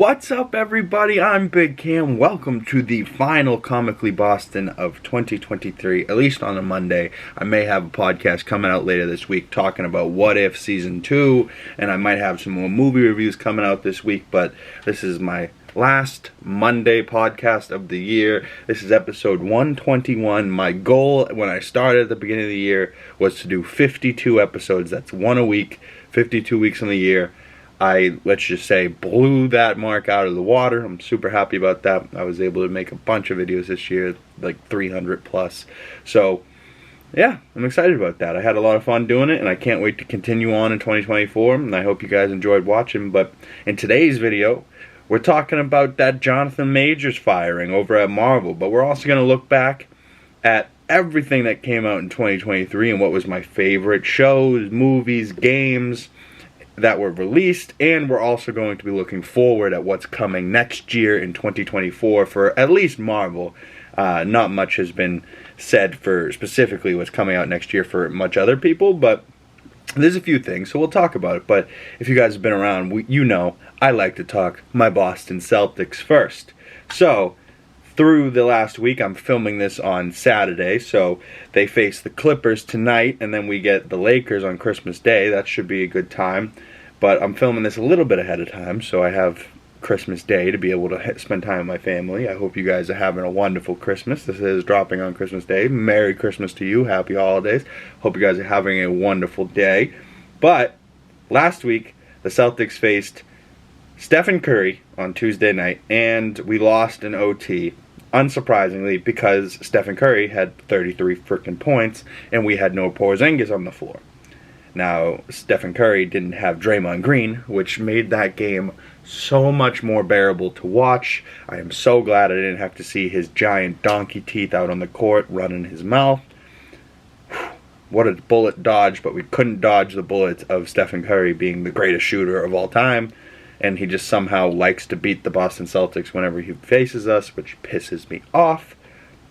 What's up, everybody? I'm Big Cam. Welcome to the final Comically Boston of 2023, at least on a Monday. I may have a podcast coming out later this week talking about What If Season 2, and I might have some more movie reviews coming out this week, but this is my last Monday podcast of the year. This is episode 121. My goal when I started at the beginning of the year was to do 52 episodes. That's one a week, 52 weeks in the year. I, let's just say, blew that mark out of the water. I'm super happy about that. I was able to make a bunch of videos this year, like 300 plus. So, yeah, I'm excited about that. I had a lot of fun doing it, and I can't wait to continue on in 2024, and I hope you guys enjoyed watching. But in today's video, we're talking about that Johnathan Majors firing over at Marvel, but we're also going to look back at everything that came out in 2023 and what was my favorite shows, movies, games that were released, and we're also going to be looking forward at what's coming next year in 2024 for at least Marvel. Not much has been said for specifically what's coming out next year for much other people, but there's a few things, so we'll talk about it. But if you guys have been around, you know I like to talk my Boston Celtics first. So, through the last week, I'm filming this on Saturday, so they face the Clippers tonight, and then we get the Lakers on Christmas Day. That should be a good time. But I'm filming this a little bit ahead of time, so I have Christmas Day to be able to spend time with my family. I hope you guys are having a wonderful Christmas. This is dropping on Christmas Day. Merry Christmas to you. Happy holidays. Hope you guys are having a wonderful day. But last week, the Celtics faced Stephen Curry on Tuesday night, and we lost in OT. Unsurprisingly, because Stephen Curry had 33 freaking points, and we had no Porzingis on the floor. Now, Stephen Curry didn't have Draymond Green, which made that game so much more bearable to watch. I am so glad I didn't have to see his giant donkey teeth out on the court running his mouth. What a bullet dodge, but we couldn't dodge the bullets of Stephen Curry being the greatest shooter of all time. And he just somehow likes to beat the Boston Celtics whenever he faces us, which pisses me off.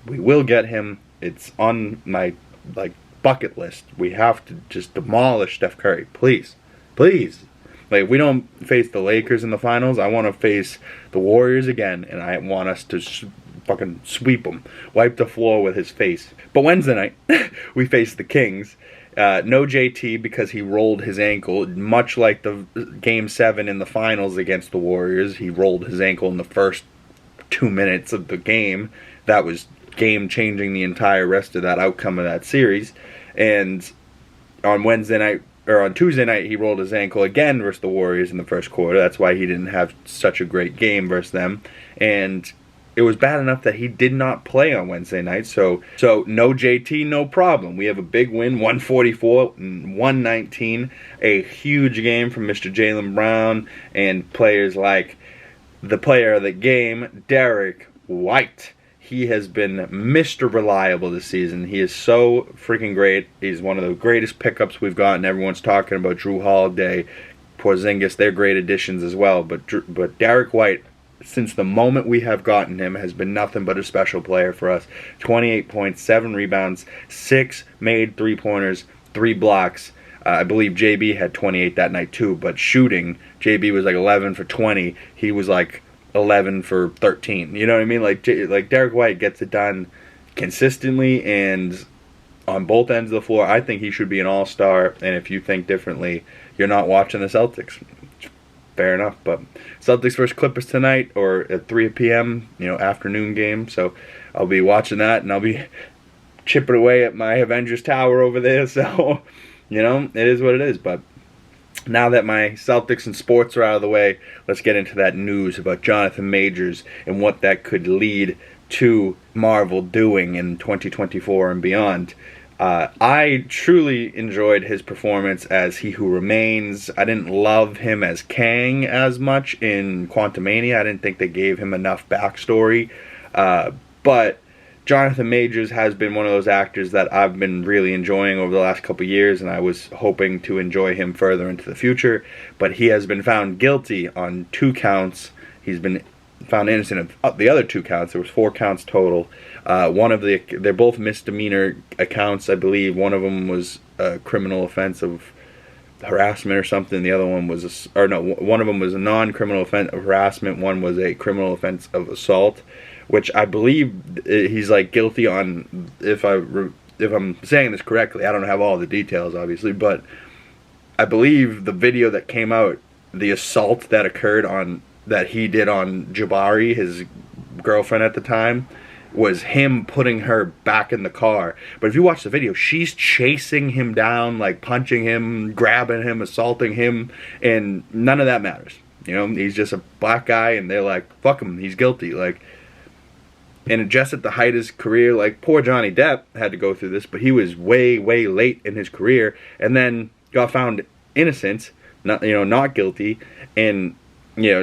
We will get him. It's on my, bucket list. We have to just demolish Steph Curry. Please. Please. If we don't face the Lakers in the finals, I want to face the Warriors again, and I want us to fucking sweep them. Wipe the floor with his face. But Wednesday night, we face the Kings. No JT because he rolled his ankle, much like the Game 7 in the finals against the Warriors. He rolled his ankle in the first 2 minutes of the game. That was game-changing the entire rest of that outcome of that series. And on Tuesday night, he rolled his ankle again versus the Warriors in the first quarter. That's why he didn't have such a great game versus them. And it was bad enough that he did not play on Wednesday night, so no JT, no problem. We have a big win, 144-119, a huge game from Mr. Jaylen Brown and players like the player of the game, Derek White. He has been Mr. Reliable this season. He is so freaking great. He's one of the greatest pickups we've gotten. Everyone's talking about Drew Holiday, Porzingis. They're great additions as well, but Derek White, since the moment we have gotten him, has been nothing but a special player for us. 28 points, 7 rebounds, 6 made three-pointers, 3 blocks. I believe JB had 28 that night too, but shooting, JB was 11 for 20. He was 11 for 13. You know what I mean? Like Derek White gets it done consistently and on both ends of the floor. I think he should be an all-star, and if you think differently, you're not watching the Celtics. Fair enough, but Celtics versus Clippers tonight, or at 3 p.m., afternoon game. So I'll be watching that, and I'll be chipping away at my Avengers tower over there. So, it is what it is. But now that my Celtics and sports are out of the way, let's get into that news about Johnathan Majors and what that could lead to Marvel doing in 2024 and beyond. I truly enjoyed his performance as He Who Remains. I didn't love him as Kang as much in Quantumania. I didn't think they gave him enough backstory. But Johnathan Majors has been one of those actors that I've been really enjoying over the last couple years, and I was hoping to enjoy him further into the future. But he has been found guilty on 2 counts. He's been found innocent of the other 2 counts. There was 4 counts total. They're both misdemeanor accounts, I believe. One of them was a criminal offense of harassment or something. The other one was one of them was a non-criminal offense of harassment. One was a criminal offense of assault, which I believe he's like guilty on. If I'm saying this correctly, I don't have all the details, obviously, but I believe the video that came out, the assault that occurred that he did on Jabari, his girlfriend at the time, was him putting her back in the car. But if you watch the video, she's chasing him down, like punching him, grabbing him, assaulting him, and none of that matters. You know, he's just a black guy, and they're like, fuck him, he's guilty. Like, and just at the height of his career, like, poor Johnny Depp had to go through this, but he was way, way late in his career, and then got found innocent, not guilty, and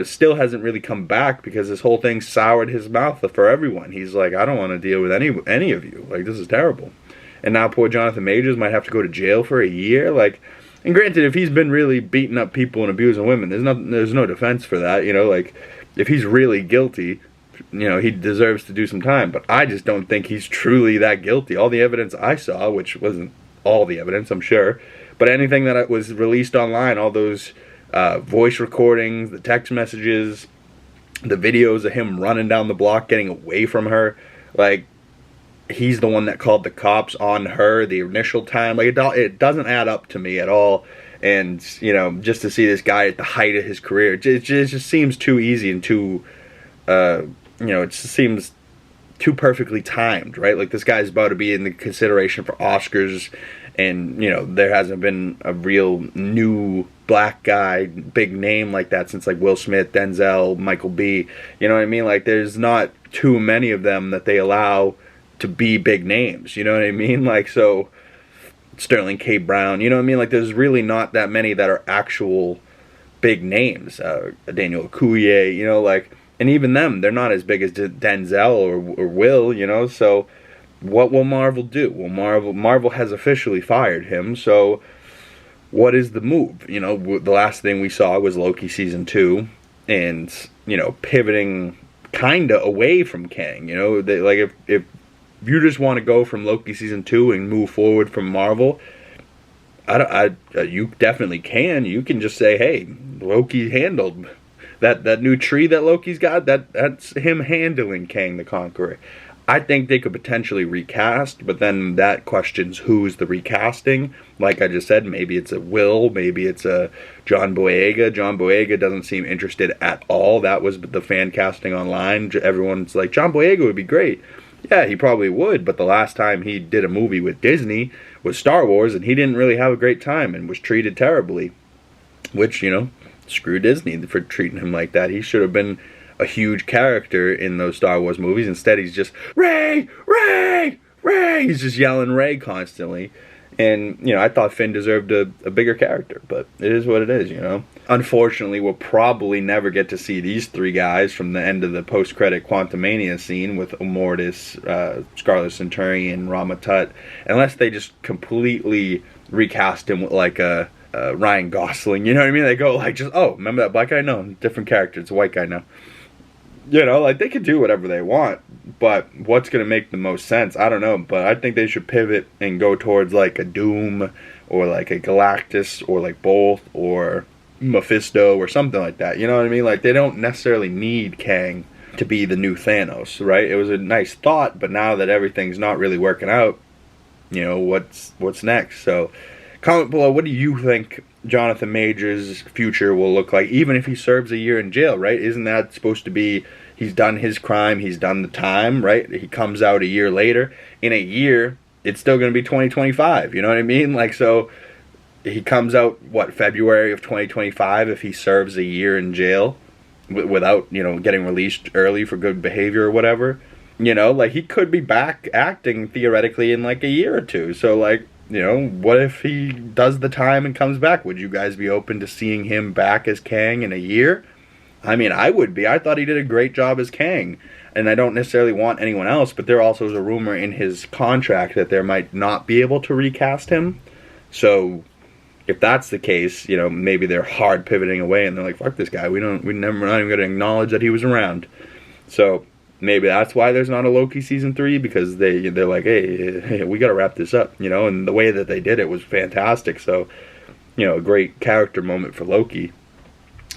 still hasn't really come back because this whole thing soured his mouth for everyone. He's like, I don't want to deal with any of you. Like, this is terrible. And now poor Jonathan Majors might have to go to jail for a year. Like, and granted, if he's been really beating up people and abusing women, there's no defense for that. Like, if he's really guilty, he deserves to do some time. But I just don't think he's truly that guilty. All the evidence I saw, which wasn't all the evidence, I'm sure, but anything that was released online, all those voice recordings, the text messages, the videos of him running down the block, getting away from her, like, he's the one that called the cops on her the initial time. Like, it doesn't add up to me at all. And, just to see this guy at the height of his career, it just seems too easy and too, it just seems too perfectly timed, right? Like, this guy's about to be in the consideration for Oscars, and, there hasn't been a real new black guy, big name like that since, like, Will Smith, Denzel, Michael B. You know what I mean? Like, there's not too many of them that they allow to be big names. You know what I mean? Like, so, Sterling K. Brown, you know what I mean? Like, there's really not that many that are actual big names. Daniel Okuye, like, and even them, they're not as big as Denzel or Will, so what will Marvel do? Well, Marvel has officially fired him, so what is the move? The last thing we saw was Loki season 2, and, pivoting kind of away from Kang, like, if you just want to go from Loki season 2 and move forward from Marvel, you definitely can. You can just say, hey, Loki handled that new tree that Loki's got, that's him handling Kang the Conqueror. I think they could potentially recast, but then that questions who's the recasting. Like I just said, maybe it's a Will, maybe it's a John Boyega. John Boyega doesn't seem interested at all. That was the fan casting online. Everyone's like, John Boyega would be great. Yeah, he probably would, but the last time he did a movie with Disney was Star Wars, and he didn't really have a great time and was treated terribly. Which, screw Disney for treating him like that. He should have been a huge character in those Star Wars movies. Instead, he's just, Rey! Rey! Rey! He's just yelling Rey constantly. And, I thought Finn deserved a bigger character, but it is what it is, Unfortunately, we'll probably never get to see these three guys from the end of the post-credit Quantumania scene with Immortus, Scarlet Centurion, Rama Tut, unless they just completely recast him with, like, a Ryan Gosling, you know what I mean? They go, like, just, oh, remember that black guy? No, different character. It's a white guy now. Like, they could do whatever they want, but what's going to make the most sense? I don't know, but I think they should pivot and go towards, like, a Doom, or, like, a Galactus, or, like, both, or Mephisto, or something like that, you know what I mean? Like, they don't necessarily need Kang to be the new Thanos, right? It was a nice thought, but now that everything's not really working out, what's next? So, comment below, what do you think Jonathan Majors' future will look like, even if he serves a year in jail, right? Isn't that supposed to be, he's done his crime, he's done the time, right? He comes out a year later. In a year, it's still going to be 2025, you know what I mean? Like, so, he comes out, February of 2025 if he serves a year in jail without, getting released early for good behavior or whatever. Like, he could be back acting, theoretically, in, like, a year or two. So, like, what if he does the time and comes back? Would you guys be open to seeing him back as Kang in a year? I mean, I would be. I thought he did a great job as Kang. And I don't necessarily want anyone else, but there also is a rumor in his contract that there might not be able to recast him. So, if that's the case, maybe they're hard pivoting away and they're like, fuck this guy. We're not even going to acknowledge that he was around. So, maybe that's why there's not a Loki season 3, because they're like, hey, we got to wrap this up, and the way that they did it was fantastic. So, a great character moment for Loki.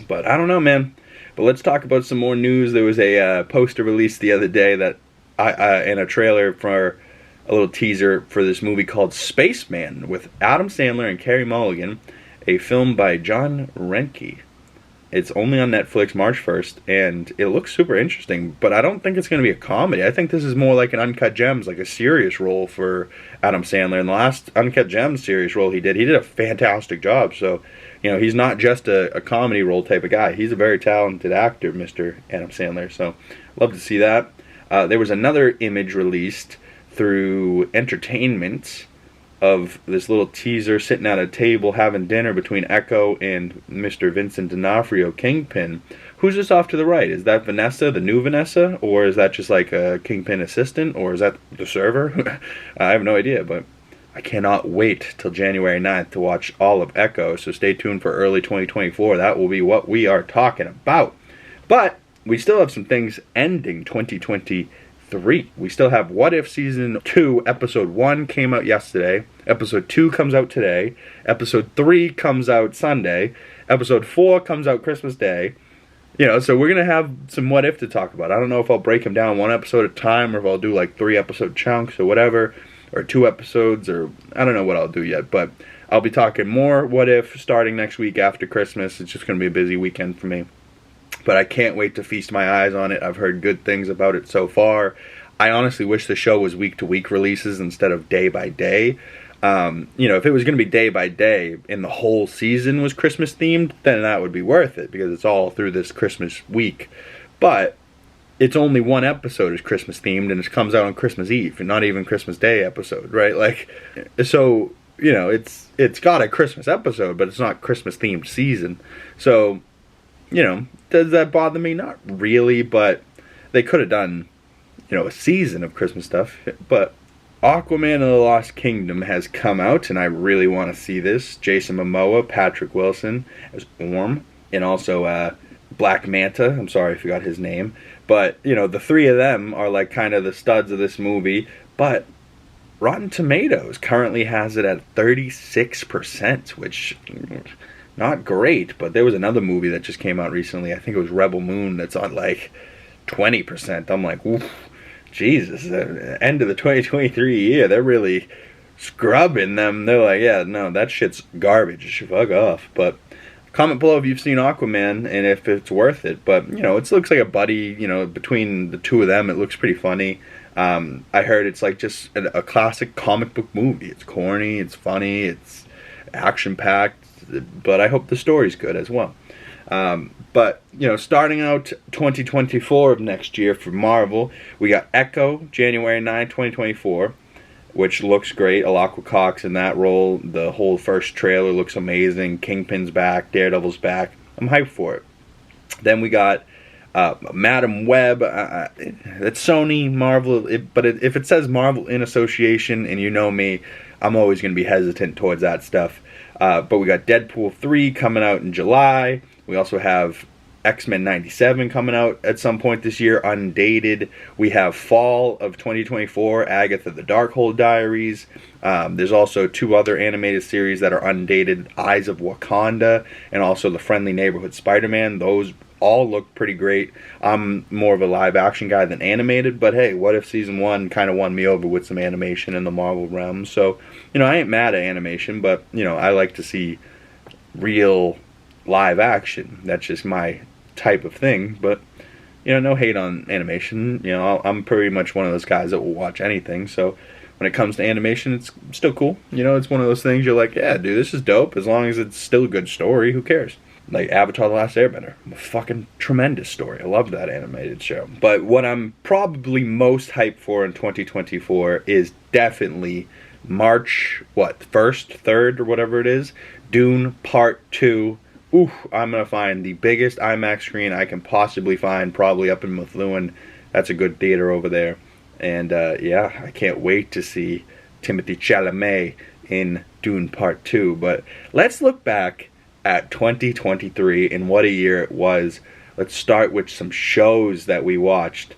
But I don't know, man. But let's talk about some more news. There was a poster released the other day that and a trailer for a little teaser for this movie called Spaceman with Adam Sandler and Carey Mulligan, a film by John Renke. It's only on Netflix March 1st, and it looks super interesting, but I don't think it's going to be a comedy. I think this is more like an Uncut Gems, like a serious role for Adam Sandler. In the last Uncut Gems serious role he did a fantastic job. So, he's not just a comedy role type of guy. He's a very talented actor, Mr. Adam Sandler. So, love to see that. There was another image released through Entertainment of this little teaser sitting at a table having dinner between Echo and Mr. Vincent D'Onofrio, Kingpin. Who's this off to the right? Is that Vanessa, the new Vanessa? Or is that just like a Kingpin assistant? Or is that the server? I have no idea, but I cannot wait till January 9th to watch all of Echo, so stay tuned for early 2024. That will be what we are talking about. But we still have some things ending 2023. We still have What If Season 2, Episode 1 came out yesterday. Episode 2 comes out today. Episode 3 comes out Sunday. Episode 4 comes out Christmas Day. So we're going to have some What If to talk about. I don't know if I'll break them down one episode at a time or if I'll do like 3 episode chunks or whatever. Or 2 episodes, or I don't know what I'll do yet. But I'll be talking more What If starting next week after Christmas. It's just going to be a busy weekend for me. But I can't wait to feast my eyes on it. I've heard good things about it so far. I honestly wish the show was week-to-week releases instead of day-by-day. If it was going to be day-by-day and the whole season was Christmas-themed, then that would be worth it because it's all through this Christmas week. But it's only one episode is Christmas-themed and it comes out on Christmas Eve and not even Christmas Day episode, right? So, it's got a Christmas episode, but it's not Christmas-themed season. So, does that bother me? Not really, but they could have done, a season of Christmas stuff. But Aquaman and the Lost Kingdom has come out, and I really want to see this. Jason Momoa, Patrick Wilson as Orm, and also Black Manta. I'm sorry I forgot his name. But, the 3 of them are like kind of the studs of this movie. But Rotten Tomatoes currently has it at 36%, which... not great, but there was another movie that just came out recently. I think it was Rebel Moon that's on like 20%. I'm like, oof, Jesus, end of the 2023 year, they're really scrubbing them. They're like, yeah, no, that shit's garbage. Fuck off. But comment below if you've seen Aquaman and if it's worth it. But, it looks like a buddy, between the 2 of them, it looks pretty funny. I heard it's like just a classic comic book movie. It's corny, it's funny, it's action-packed. But I hope the story's good as well. But, starting out 2024 of next year for Marvel, we got Echo, January 9, 2024, which looks great. Alaqua Cox in that role. The whole first trailer looks amazing. Kingpin's back. Daredevil's back. I'm hyped for it. Then we got Madam Web. It's Sony, Marvel. But if it says Marvel in association, and you know me, I'm always going to be hesitant towards that stuff. But we got Deadpool 3 coming out in July. We also have X-Men 97 coming out at some point this year, Undated. We have fall of 2024, Agatha the Darkhold Diaries. There's also 2 other animated series that are undated, Eyes of Wakanda, and also The Friendly Neighborhood Spider-Man. Those all look pretty great. I'm more of a live-action guy than animated, but hey, What If Season 1 kind of won me over with some animation in the Marvel realm. So, I ain't mad at animation, but, I like to see real live action. That's just my type of thing, but, no hate on animation. I'm pretty much one of those guys that will watch anything, so when it comes to animation, it's still cool. It's one of those things you're like, yeah, dude, this is dope. As long as it's still a good story, who cares? Like Avatar The Last Airbender. A fucking tremendous story. I love that animated show. But what I'm probably most hyped for in 2024 is definitely March, 1st, 3rd, or whatever it is, Dune Part 2. Ooh, I'm going to find the biggest IMAX screen I can possibly find, probably up in Methuen. That's a good theater over there. And, yeah, I can't wait to see Timothée Chalamet in Dune Part 2. But let's look back at 2023 and what a year it was. Let's start with some shows that we watched.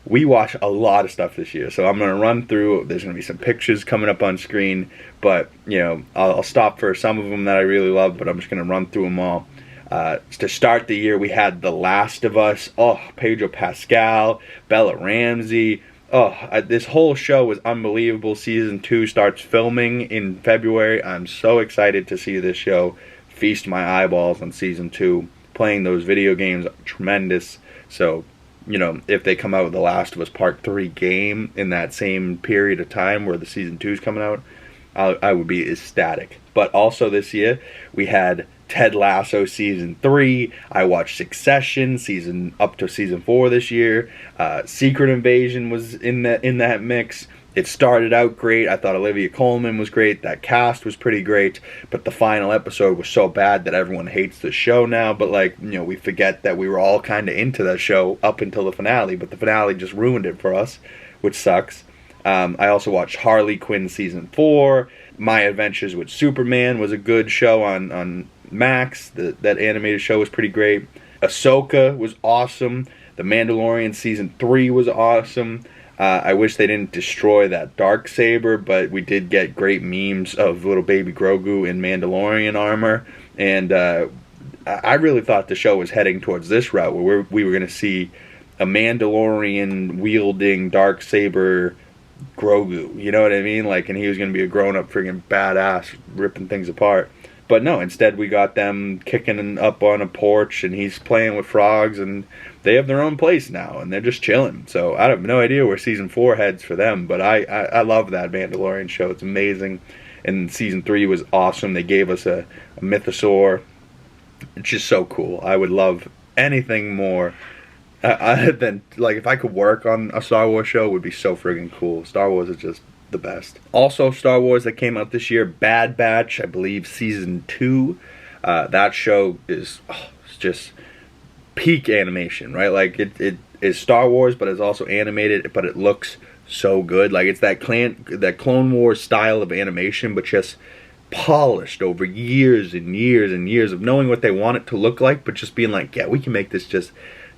we watch a lot of stuff this year, so I'm going to run through. There's going to be some pictures coming up on screen, but, you know, I'll stop for some of them that I really love, but I'm just going to run through them all. To start the year, we had The Last of Us. Oh, Pedro Pascal, Bella Ramsey. Oh, this whole show was unbelievable. Season 2 starts filming in February. I'm so excited to see this show. Feast my eyeballs on Season 2. Playing those video games, tremendous. So, you know, if they come out with The Last of Us Part 3 game in that same period of time where the Season 2 is coming out, I would be ecstatic. But also this year, we had Ted Lasso Season 3. I watched Succession up to Season 4 this year. Secret Invasion was in that mix. It started out great. I thought Olivia Colman was great. That cast was pretty great. But the final episode was so bad that everyone hates the show now. But, like, you know, we forget that we were all kind of into that show up until the finale. But the finale just ruined it for us, which sucks. I also watched Harley Quinn Season 4. My Adventures with Superman was a good show on Max. That animated show was pretty great. Ahsoka was awesome. The Mandalorian Season 3 was awesome. I wish they didn't destroy that Darksaber, but we did get great memes of little baby Grogu in Mandalorian armor. And I really thought the show was heading towards this route, where we were going to see a Mandalorian-wielding Darksaber Grogu. You know what I mean? Like, and he was going to be a grown-up friggin' badass, ripping things apart. But no, instead we got them kicking up on a porch, and he's playing with frogs, and they have their own place now, and they're just chilling. So I have no idea where Season 4 heads for them, but I love that Mandalorian show. It's amazing. And Season 3 was awesome. They gave us a mythosaur. It's just so cool. I would love anything more than, like, if I could work on a Star Wars show, it would be so friggin' cool. Star Wars is just the best. Also, Star Wars that came out this year, Bad Batch, I believe Season 2. That show is it's just peak animation, right? Like, it is Star Wars, but it's also animated, but it looks so good. Like, it's that Clone Wars style of animation, but just polished over years and years and years of knowing what they want it to look like, but just being like, yeah, we can make this just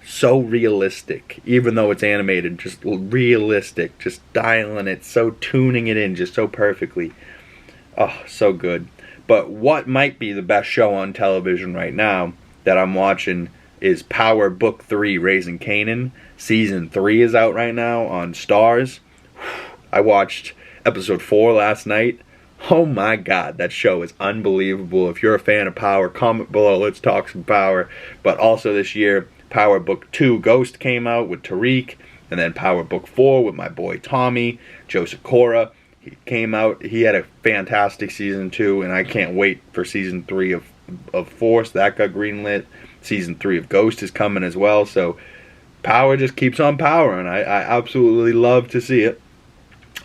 so realistic, even though it's animated, just realistic, just dialing it, so tuning it in just so perfectly. Oh, so good. But what might be the best show on television right now that I'm watching is Power Book 3, Raising Kanan. Season 3 is out right now on Stars. I watched episode 4 last night. Oh my god, that show is unbelievable. If you're a fan of Power, comment below, let's talk some Power. But also this year, Power Book 2 Ghost came out with Tariq, and then Power Book 4 with my boy Tommy, Joe Sikora. He came out, he had a fantastic Season 2, and I can't wait for Season 3 of Force. That got greenlit. Season 3 of Ghost is coming as well, so Power just keeps on powering. I absolutely love to see it.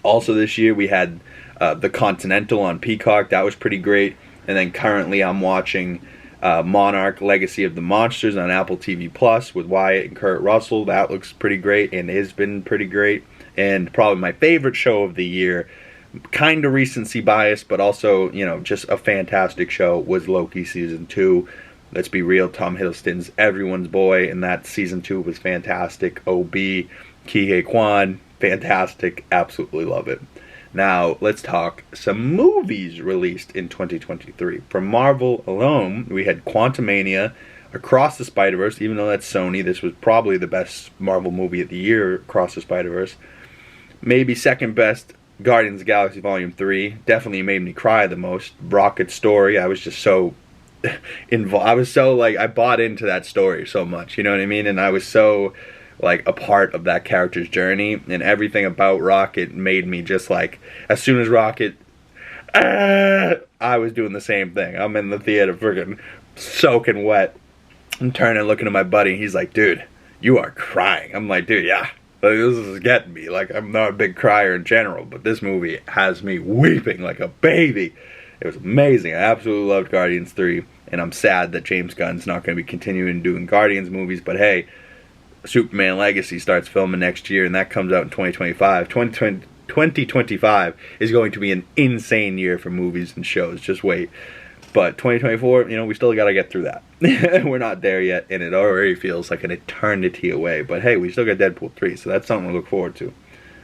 Also this year we had the Continental on Peacock. That was pretty great. And then currently I'm watching Monarch Legacy of the Monsters on Apple TV Plus with Wyatt and Kurt Russell. That looks pretty great and has been pretty great. And probably my favorite show of the year, kind of recency bias, but also, you know, just a fantastic show, was Loki Season 2. Let's be real, Tom Hiddleston's everyone's boy, and that Season 2 was fantastic. OB, Ki-Hye Kwan, fantastic, absolutely love it. Now, let's talk some movies released in 2023. From Marvel alone, we had Quantumania, Across the Spider-Verse, even though that's Sony, this was probably the best Marvel movie of the year, Across the Spider-Verse. Maybe second best, Guardians of the Galaxy Volume 3. Definitely made me cry the most. Rocket's story, I was just so involved. I was so, like, I bought into that story so much, you know what I mean? And I was so, like, a part of that character's journey, and everything about Rocket made me just, like, as soon as Rocket, I was doing the same thing. I'm in the theater friggin' soaking wet. I'm turning and looking at my buddy, he's like, dude, you are crying. I'm like, dude, yeah, like, this is getting me. Like, I'm not a big crier in general, but this movie has me weeping like a baby. It was amazing. I absolutely loved Guardians 3, and I'm sad that James Gunn's not going to be continuing doing Guardians movies, but hey, Superman Legacy starts filming next year, and that comes out in 2025. 2025 is going to be an insane year for movies and shows. Just wait. But 2024, we still got to get through that. We're not there yet, and it already feels like an eternity away. But hey, we still got Deadpool 3, so that's something to look forward to.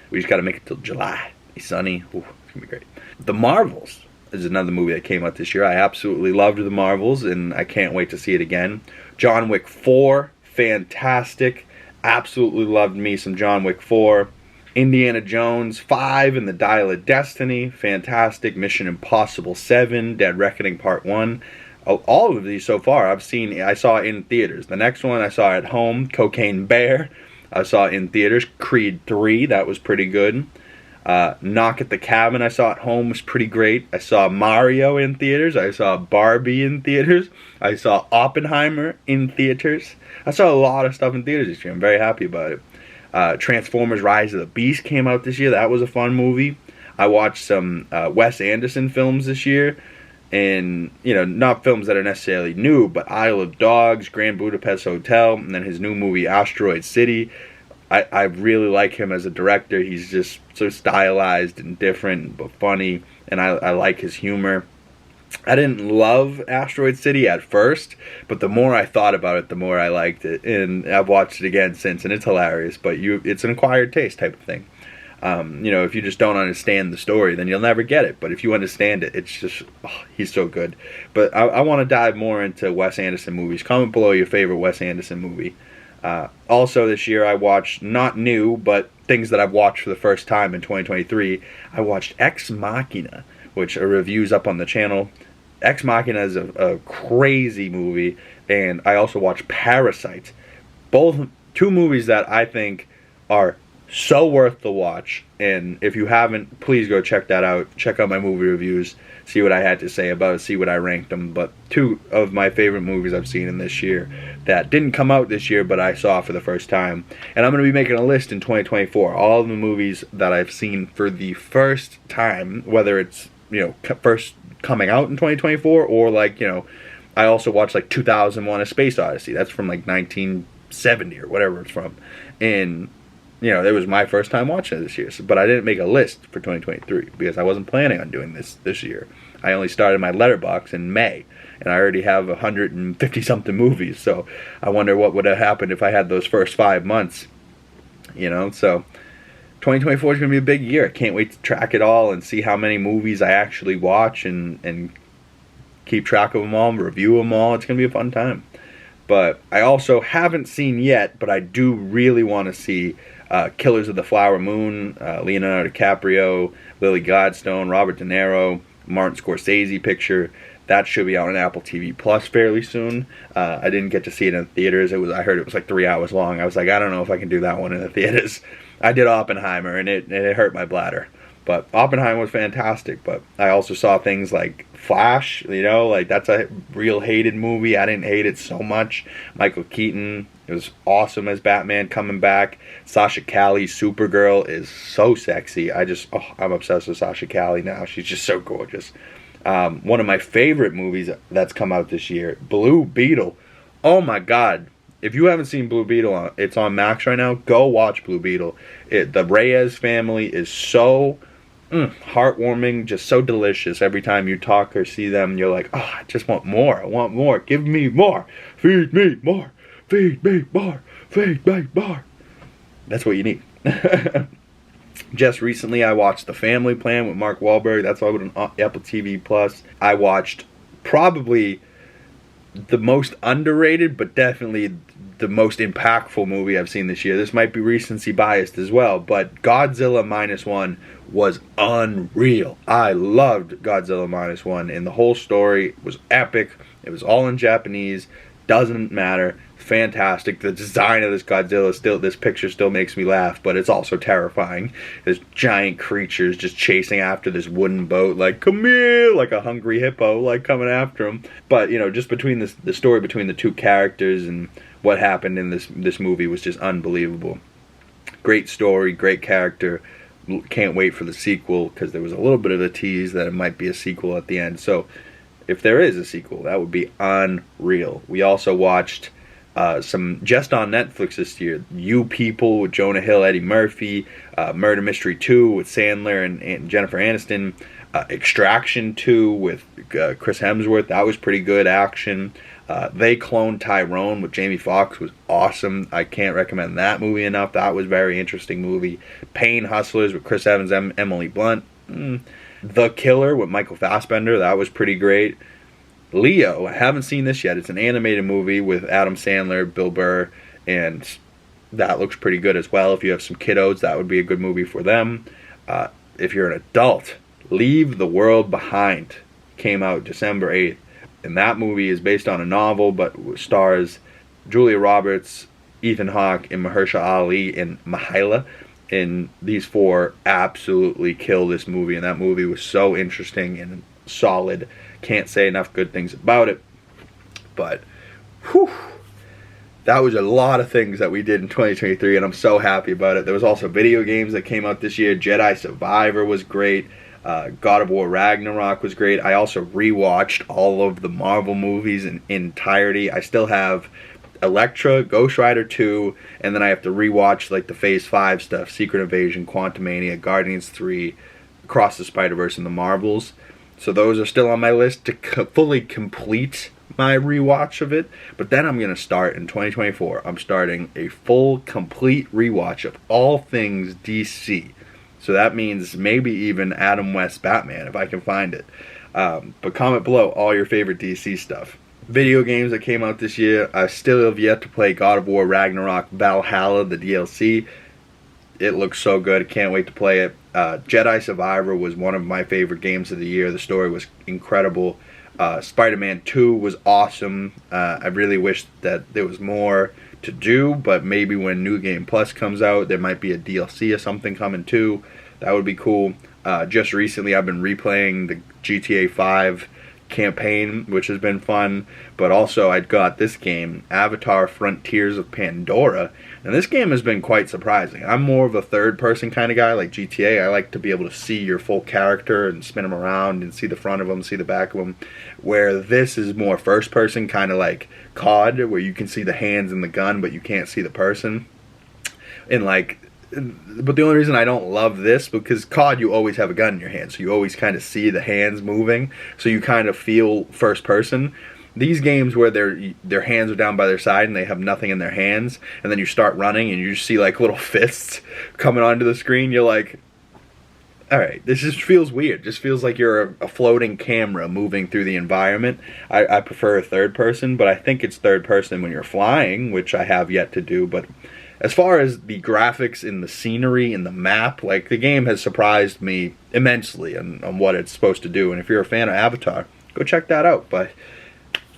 We just got to make it till July. It's sunny. Ooh, it's going to be great. The Marvels is another movie that came out this year. I absolutely loved The Marvels, and I can't wait to see it again. John Wick 4, fantastic. Absolutely loved me some John Wick 4. Indiana Jones 5 and the Dial of Destiny, fantastic. Mission Impossible 7, Dead Reckoning Part 1. All of these so far I saw in theaters. The next one I saw at home, Cocaine Bear. I saw in theaters. Creed 3, that was pretty good. Knock at the Cabin I saw at home was pretty great. I saw Mario in theaters. I saw Barbie in theaters. I saw Oppenheimer in theaters. I saw a lot of stuff in theaters this year. I'm very happy about it. Transformers Rise of the Beast came out this year. That was a fun movie. I watched some Wes Anderson films this year. And, not films that are necessarily new, but Isle of Dogs, Grand Budapest Hotel, and then his new movie, Asteroid City. I really like him as a director. He's just so stylized and different, but funny, and I like his humor. I didn't love Asteroid City at first, but the more I thought about it, the more I liked it, and I've watched it again since, and it's hilarious, but it's an acquired taste type of thing. If you just don't understand the story, then you'll never get it, but if you understand it, it's just, he's so good. But I want to dive more into Wes Anderson movies. Comment below your favorite Wes Anderson movie. Also this year I watched, not new, but things that I've watched for the first time in 2023. I watched Ex Machina, which a review's up on the channel. Ex Machina is a crazy movie, and I also watched Parasite. Both two movies that I think are so worth the watch, and if you haven't, please go check that out. Check out my movie reviews, see what I had to say about it, see what I ranked them. But two of my favorite movies I've seen in this year that didn't come out this year, but I saw for the first time. And I'm going to be making a list in 2024, all of the movies that I've seen for the first time, whether it's, first coming out in 2024, or I also watched 2001 A Space Odyssey. That's from 1970 or whatever it's from. And it was my first time watching it this year. But I didn't make a list for 2023 because I wasn't planning on doing this year. I only started my letterbox in May, and I already have 150-something movies. So I wonder what would have happened if I had those first 5 months. So 2024 is going to be a big year. I can't wait to track it all and see how many movies I actually watch and keep track of them all, review them all. It's going to be a fun time. But I also haven't seen yet, but I do really want to see Killers of the Flower Moon, Leonardo DiCaprio, Lily Gladstone, Robert De Niro, Martin Scorsese picture. That should be out on Apple TV Plus fairly soon. I didn't get to see it in theaters. I heard it was 3 hours long. I was I don't know if I can do that one in the theaters. I did Oppenheimer, and it hurt my bladder. But Oppenheimer was fantastic. But I also saw things like Flash, that's a real hated movie. I didn't hate it so much. Michael Keaton, it was awesome as Batman coming back. Sasha Callie, Supergirl, is so sexy. I'm obsessed with Sasha Callie now. She's just so gorgeous. One of my favorite movies that's come out this year, Blue Beetle. Oh my God. If you haven't seen Blue Beetle, it's on Max right now. Go watch Blue Beetle. The Reyes family is so heartwarming, just so delicious. Every time you talk or see them, you're like, I just want more. I want more. Give me more. Feed me more. Feed me more. Feed me more. That's what you need. Just recently, I watched The Family Plan with Mark Wahlberg. That's all on Apple TV Plus. I watched probably the most underrated, but definitely the most impactful movie I've seen this year. This might be recency biased as well, but Godzilla -1 was unreal. I loved Godzilla -1, and the whole story was epic. It was all in Japanese. Doesn't matter. Fantastic. The design of this picture still makes me laugh, but it's also terrifying. There's giant creatures just chasing after this wooden boat, come here, like a hungry hippo, coming after him. But, just between the story between the two characters and what happened in this movie was just unbelievable. Great story, great character. Can't wait for the sequel, because there was a little bit of a tease that it might be a sequel at the end. So, if there is a sequel, that would be unreal. We also watched some just on Netflix this year. You People with Jonah Hill, Eddie Murphy, Murder Mystery 2 with Sandler and Jennifer Aniston, Extraction 2 with Chris Hemsworth, that was pretty good action. They Cloned Tyrone with Jamie Foxx was awesome. I can't recommend that movie enough. That was a very interesting movie. Pain Hustlers with Chris Evans and Emily Blunt. The Killer with Michael Fassbender, that was pretty great. Leo, I haven't seen this yet. It's an animated movie with Adam Sandler, Bill Burr, and that looks pretty good as well. If you have some kiddos, that would be a good movie for them. If you're an adult, Leave the World Behind came out December 8th. And that movie is based on a novel, but stars Julia Roberts, Ethan Hawke, and Mahershala Ali, and Mahila. And these four absolutely kill this movie. And that movie was so interesting and solid. Can't say enough good things about it. But, whew, that was a lot of things that we did in 2023, and I'm so happy about it. There was also video games that came out this year. Jedi Survivor was great. God of War Ragnarok was great. I also rewatched all of the Marvel movies in entirety. I still have Elektra, Ghost Rider 2, and then I have to rewatch like the Phase 5 stuff, Secret Invasion, Quantumania, Guardians 3, Across the Spider-Verse, and the Marvels. So those are still on my list to fully complete my rewatch of it. But then I'm going to start in 2024. I'm starting a full, complete rewatch of all things DC. So that means maybe even Adam West Batman, if I can find it. But comment below all your favorite DC stuff. Video games that came out this year. I still have yet to play God of War Ragnarok Valhalla, the DLC. It looks so good. I can't wait to play it. Jedi Survivor was one of my favorite games of the year. The story was incredible. Spider-Man 2 was awesome. I really wish that there was more to do, but maybe when New Game Plus comes out, there might be a DLC or something coming too. That would be cool. Just recently, I've been replaying the GTA 5 campaign, which has been fun. But also, I got this game, Avatar Frontiers of Pandora, and this game has been quite surprising. I'm more of a third-person kind of guy, like GTA. I like to be able to see your full character and spin them around and see the front of them, see the back of them. Where this is more first-person, kind of like COD, where you can see the hands and the gun, but you can't see the person. And but the only reason I don't love this, because COD, you always have a gun in your hand, so you always kind of see the hands moving, so you kind of feel first person. These games where their hands are down by their side and they have nothing in their hands, and then you start running and you just see like little fists coming onto the screen, you're like, alright, this just feels weird. It just feels like you're a floating camera moving through the environment. I prefer third person, but I think it's third person when you're flying, which I have yet to do. But as far as the graphics and the scenery and the map, like, the game has surprised me immensely on what it's supposed to do. And if you're a fan of Avatar, go check that out. But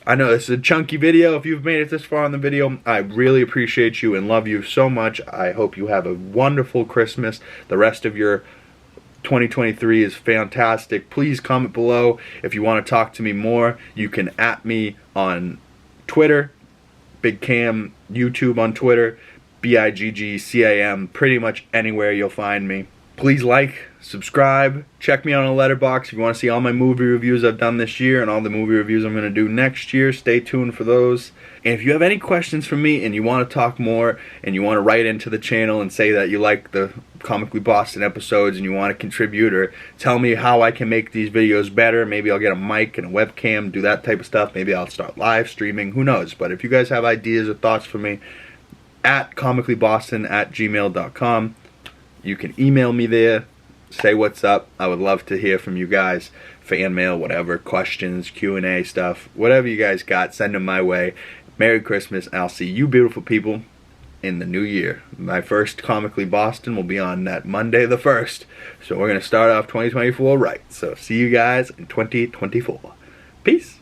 I know this is a chunky video. If you've made it this far in the video, I really appreciate you and love you so much. I hope you have a wonderful Christmas. The rest of your 2023 is fantastic. Please comment below if you want to talk to me more. You can @ me on Twitter, Big Cam, YouTube on Twitter, BIGGCAM, pretty much anywhere you'll find me. Please like, subscribe, check me out on Letterboxd if you want to see all my movie reviews I've done this year and all the movie reviews I'm going to do next year. Stay tuned for those. And if you have any questions for me and you want to talk more and you want to write into the channel and say that you like the Comically Boston episodes and you want to contribute or tell me how I can make these videos better, maybe I'll get a mic and a webcam, do that type of stuff. Maybe I'll start live streaming, who knows. But if you guys have ideas or thoughts for me, at comicallyboston@gmail.com. You can email me there, say what's up. I would love to hear from you guys. Fan mail, whatever, questions, Q&A stuff, whatever you guys got, send them my way. Merry Christmas. I'll see you beautiful people in the new year. My first Comically Boston will be on that Monday the 1st. So we're going to start off 2024 right. So see you guys in 2024. Peace.